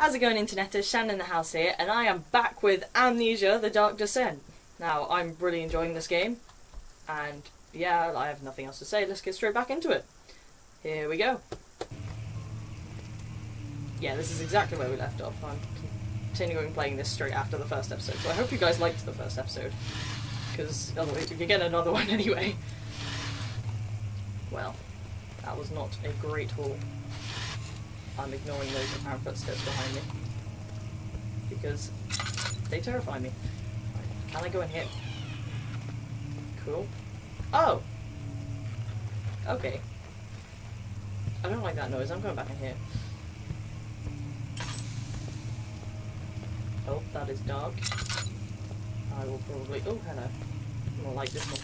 How's it going, Interneters? Shannon in the house here, and I am back with Amnesia: The Dark Descent. Now, I'm really enjoying this game, and yeah, I have nothing else to say. Let's get straight back into it. Here we go. Yeah, this is exactly where we left off. I'm continuing playing this straight after the first episode, so I hope you guys liked the first episode, because otherwise we could get another one anyway. Well, that was not a great haul. I'm ignoring those apparent footsteps behind me, because they terrify me. Right, can I go in here? Cool. Oh! Okay. I don't like that noise, I'm going back in here. Oh, that is dark. I will probably... oh, hello. I'm gonna light this one.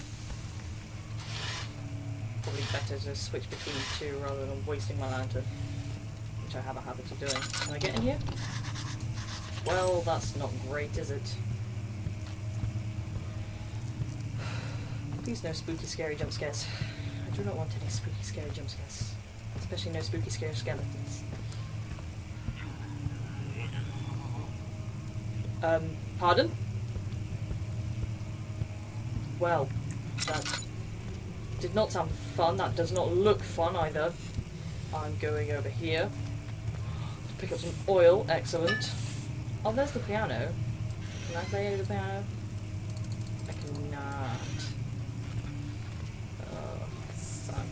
Probably better to switch between the two rather than wasting my lantern, which I have a habit of doing. Can I get in here? Well, that's not great, is it? Please no spooky, scary jump scares. I do not want any spooky, scary jump scares. Especially no spooky, scary skeletons. Pardon? Well, that did not sound fun. That does not look fun either. I'm going over here to pick up some oil. Excellent. Oh, there's the piano. Can I play the piano? I cannot. Oh, son.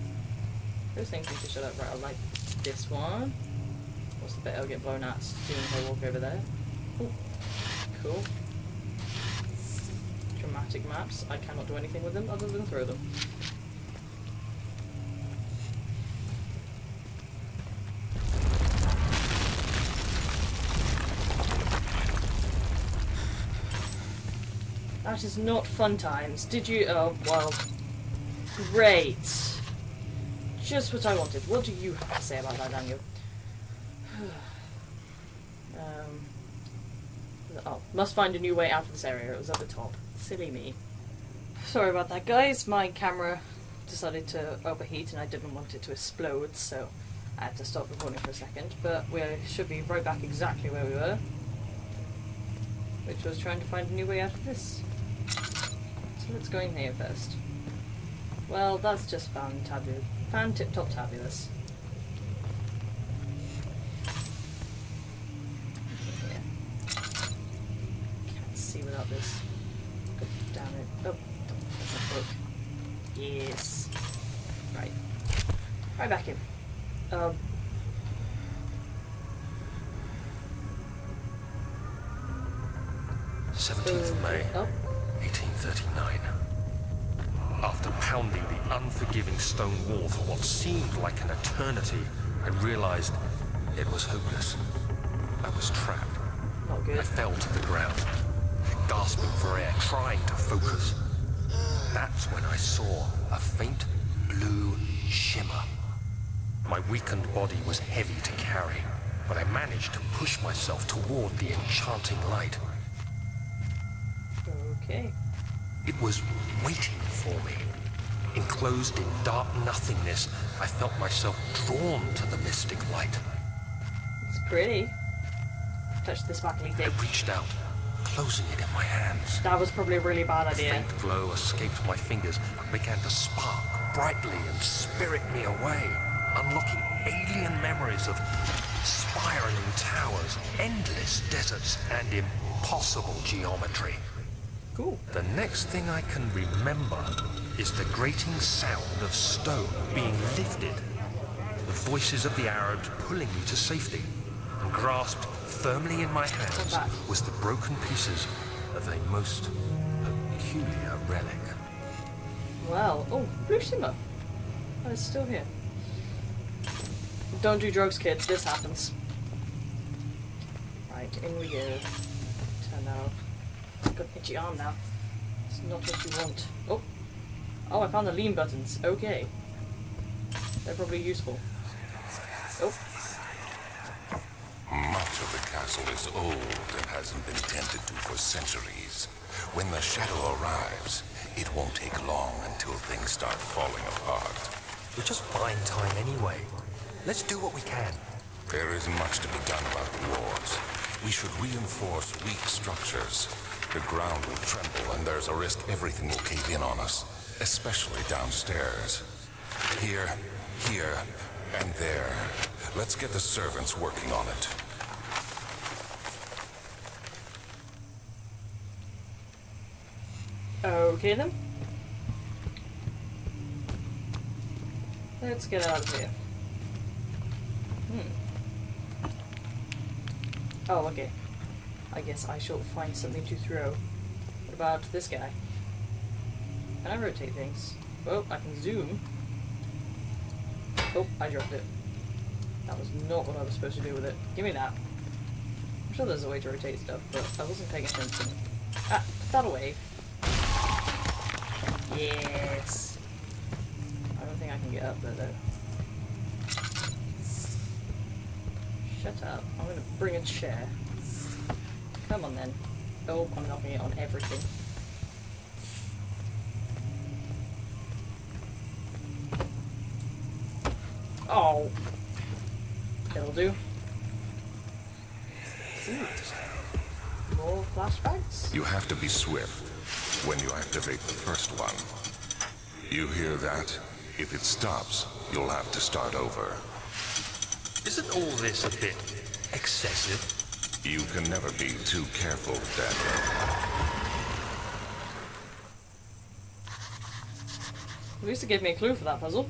Those things need to shut up. Right, I'll like this one. What's the bit I'll get blown out as soon as I walk over there? Ooh. Cool. Dramatic maps. I cannot do anything with them other than throw them. That is not fun times. Did you? Oh, well. Great. Just what I wanted. What do you have to say about that, Daniel? Oh, must find a new way out of this area. It was at the top. Silly me. Sorry about that, guys. My camera decided to overheat and I didn't want it to explode, so I had to stop recording for a second. But we should be right back exactly where we were, which was trying to find a new way out of this. So let's go in here first. Well, that's just fantabulous. Fan-tip-top tabulous. Without this. Go down it. Oh, that's a book. Yes. Right. Right back in. 17th of May, 1839. After pounding the unforgiving stone wall for what seemed like an eternity, I realized it was hopeless. I was trapped. Not good. I fell to the ground, gasping for air, trying to focus. That's when I saw a faint blue shimmer. My weakened body was heavy to carry, but I managed to push myself toward the enchanting light. Okay. It was waiting for me. Enclosed in dark nothingness, I felt myself drawn to the mystic light. It's pretty. Touch the sparkly dick. I reached out, closing it in my hands. That was probably a really bad A idea. faint glow escaped my fingers and began to spark brightly and spirit me away, unlocking alien memories of spiraling towers, endless deserts, and impossible geometry. Cool. The next thing I can remember is the grating sound of stone being lifted, the voices of the Arabs pulling me to safety, and grasped firmly in my hands was the broken pieces of a most peculiar relic. Well, oh, blue shimmer. Oh, it's still here. Don't do drugs, kids. This happens. Right, in we go. Turn off. I've got an itchy arm now. It's not what you want. Oh! Oh, I found the lean buttons. Okay. They're probably useful. Oh. Much of the castle is old and hasn't been tended to for centuries. When the shadow arrives, it won't take long until things start falling apart. We're just buying time anyway. Let's do what we can. There isn't much to be done about the wars. We should reinforce weak structures. The ground will tremble and there's a risk everything will cave in on us, especially downstairs. Here, and there. Let's get the servants working on it. Okay then. Let's get out of here. Oh, okay. I guess I shall find something to throw. What about this guy? Can I rotate things? Oh, I can zoom. Oh, I dropped it. That was not what I was supposed to do with it. Give me that. I'm sure there's a way to rotate stuff, but I wasn't paying attention. Ah, put that away. Yes. I don't think I can get up there though. Shut up. I'm gonna bring a chair. Come on then. Oh, I'm knocking it on everything. Oh. It'll do. More flashbacks? You have to be swift when you activate the first one. You hear that? If it stops, you'll have to start over. Isn't all this a bit excessive? You can never be too careful, Daniel. At least it gave me a clue for that puzzle.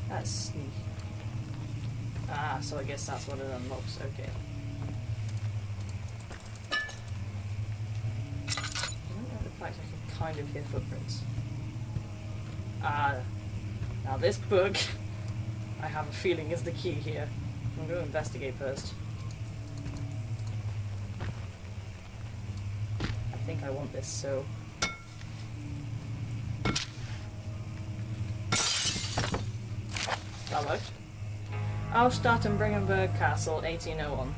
That's sneaky. Ah, so I guess that's what it unlocks. Okay. In fact, I can kind of hear footprints. Ah, now this book, I have a feeling is the key here. I'm going to investigate first. I think I want this, so... That worked. Alstadt and Bringenberg Castle, 1801.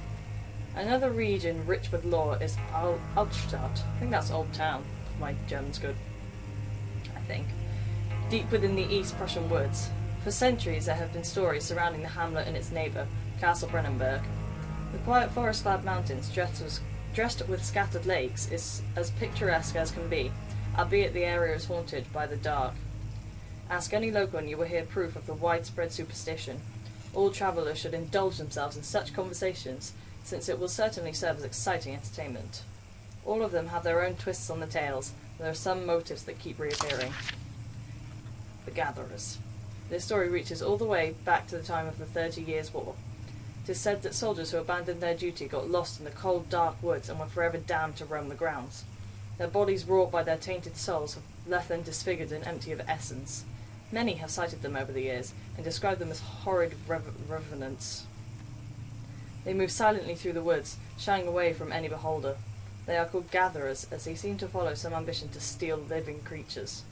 Another region rich with lore is Altstadt. I think that's Old Town. My German's good. I think. Deep within the East Prussian woods. For centuries there have been stories surrounding the hamlet and its neighbour, Castle Brennenburg. The quiet forest-clad mountains, dressed with scattered lakes, is as picturesque as can be, albeit the area is haunted by the dark. Ask any local and you will hear proof of the widespread superstition. All travellers should indulge themselves in such conversations, since it will certainly serve as exciting entertainment. All of them have their own twists on the tales, and there are some motifs that keep reappearing. The Gatherers. This story reaches all the way back to the time of the 30 Years' War. It is said that soldiers who abandoned their duty got lost in the cold, dark woods and were forever damned to roam the grounds. Their bodies wrought by their tainted souls have left them disfigured and empty of essence. Many have cited them over the years, and described them as horrid revenants. They move silently through the woods, shying away from any beholder. They are called gatherers, as they seem to follow some ambition to steal living creatures.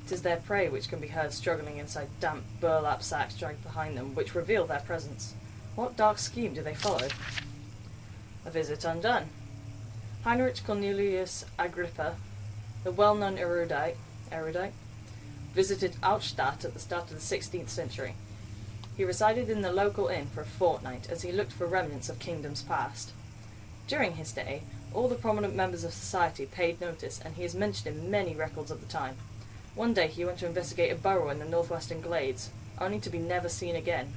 It is their prey which can be heard struggling inside damp burlap sacks dragged behind them, which reveal their presence. What dark scheme do they follow? A visit undone. Heinrich Cornelius Agrippa, the well-known erudite, visited Altstadt at the start of the 16th century. He resided in the local inn for a fortnight as he looked for remnants of kingdoms past. During his stay, all the prominent members of society paid notice, and he is mentioned in many records of the time. One day he went to investigate a burrow in the northwestern glades, only to be never seen again.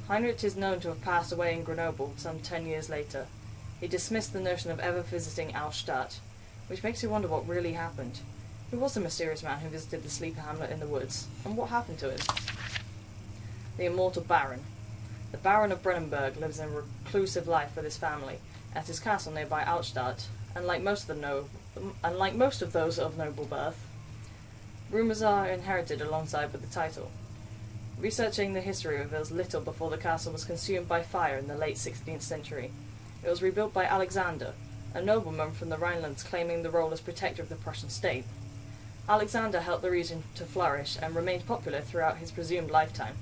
Heinrich is known to have passed away in Grenoble some 10 years later. He dismissed the notion of ever visiting Altstadt, which makes you wonder what really happened. Who was the mysterious man who visited the sleepy hamlet in the woods, and what happened to him? The immortal Baron. The Baron of Brennenburg lives a reclusive life with his family at his castle nearby Altstadt, unlike most of those of noble birth. Rumours are inherited alongside with the title. Researching the history reveals little before the castle was consumed by fire in the late 16th century. It was rebuilt by Alexander, a nobleman from the Rhinelands claiming the role as protector of the Prussian state. Alexander helped the region to flourish and remained popular throughout his presumed lifetime.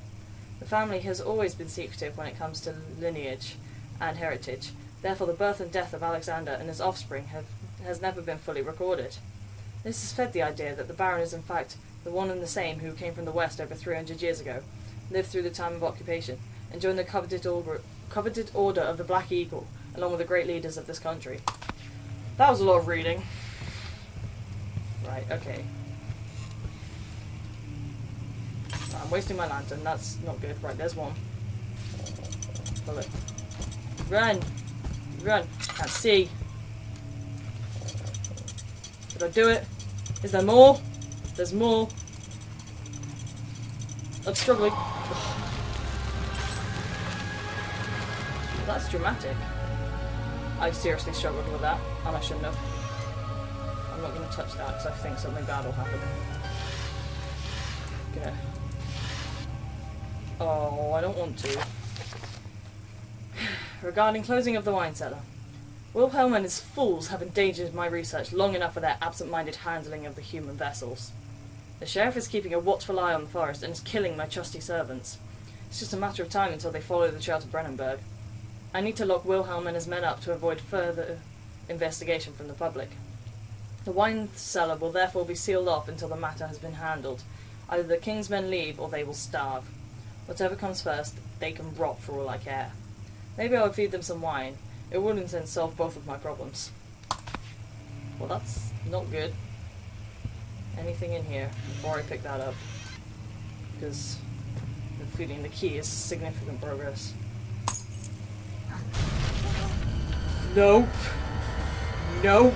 The family has always been secretive when it comes to lineage and heritage, therefore the birth and death of Alexander and his offspring has never been fully recorded. This has fed the idea that the Baron is in fact the one and the same who came from the west over 300 years ago, lived through the time of occupation, and joined the coveted order of the Black Eagle, along with the great leaders of this country. That was a lot of reading. Right, okay. Right, I'm wasting my lantern, that's not good. Right, there's one. Pull it. Run! Run! Can't see. Did I do it? Is there more? There's more. I'm struggling. That's dramatic. I seriously struggled with that, and I shouldn't have. I'm not going to touch that because I think something bad will happen. Gonna. Oh, I don't want to. Regarding closing of the wine cellar. Wilhelm and his fools have endangered my research long enough for their absent-minded handling of the human vessels. The sheriff is keeping a watchful eye on the forest and is killing my trusty servants. It's just a matter of time until they follow the trail to Brennenburg. I need to lock Wilhelm and his men up to avoid further investigation from the public. The wine cellar will therefore be sealed off until the matter has been handled. Either the king's men leave or they will starve. Whatever comes first, they can rot for all I care. Maybe I would feed them some wine. It wouldn't then solve both of my problems. Well, that's not good. Anything in here before I pick that up? Because I'm feeling the key is significant progress. Nope. Nope.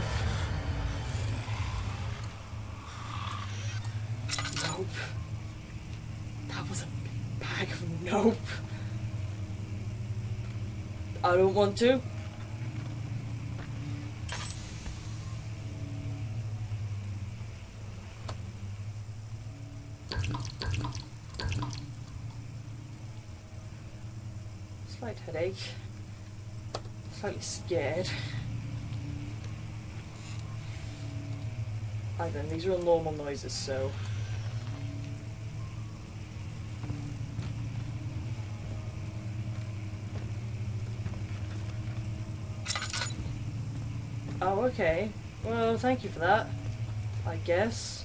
Nope. That was a bag of nope. I don't want to. Slight headache. Slightly scared. Then these are all normal noises, so. Oh, okay. Well, thank you for that, I guess.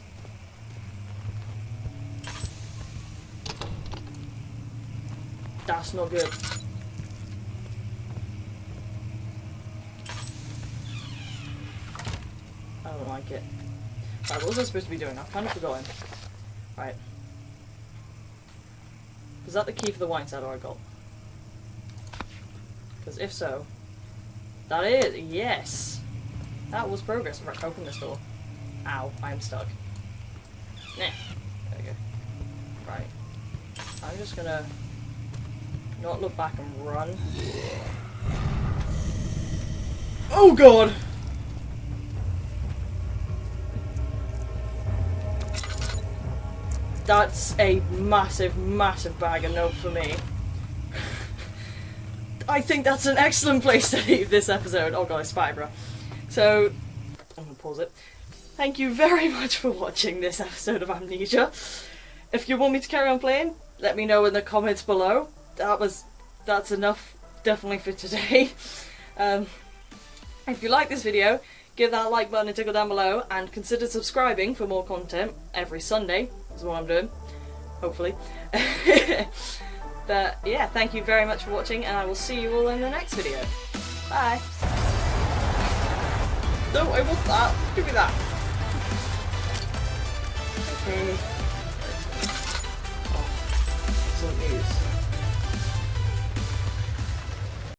That's not good. I don't like it. Right, what was I supposed to be doing? I've kind of forgotten. Right. Is that the key for the wine cellar I got? Because if so, that is, yes! That was progress. Right, open this door. Ow, I'm stuck. Nah. There we go. Right. I'm just gonna not look back and run. Oh god! That's a massive, massive bag of note for me. I think that's an excellent place to leave this episode. Oh god, I spy, bro. So, I'm gonna pause it. Thank you very much for watching this episode of Amnesia. If you want me to carry on playing, let me know in the comments below. That's enough, definitely for today. If you like this video, give that like button a tickle down below, and consider subscribing for more content every Sunday. Is what I'm doing, hopefully. But yeah, thank you very much for watching, and I will see you all in the next video. Bye. No, I want that. Give me that. Okay. Oh, excellent news.